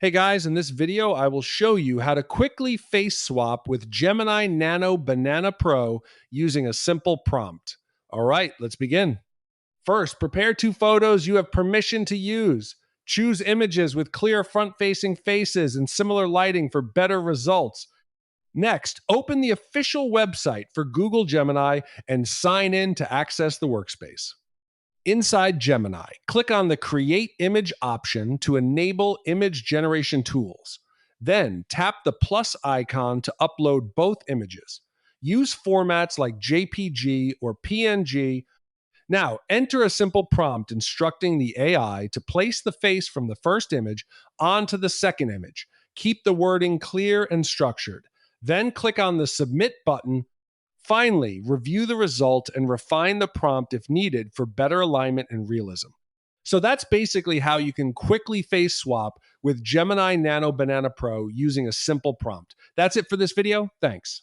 Hey guys, in this video, I will show you how to quickly face swap with Gemini Nano Banana Pro using a simple prompt. All right, let's begin. First, prepare two photos you have permission to use. Choose images with clear front facing faces and similar lighting for better results. Next, open the official website for Google Gemini and sign in to access the workspace. Inside Gemini, click on the Create Image option to enable image generation tools. Then tap the plus icon to upload both images. Use formats like JPG or PNG. Now, enter a simple prompt instructing the AI to place the face from the first image onto the second image. Keep the wording clear and structured. Then click on the Submit button. Finally, review the result and refine the prompt if needed for better alignment and realism. So that's basically how you can quickly face swap with Gemini Nano Banana Pro using a simple prompt. That's it for this video. Thanks.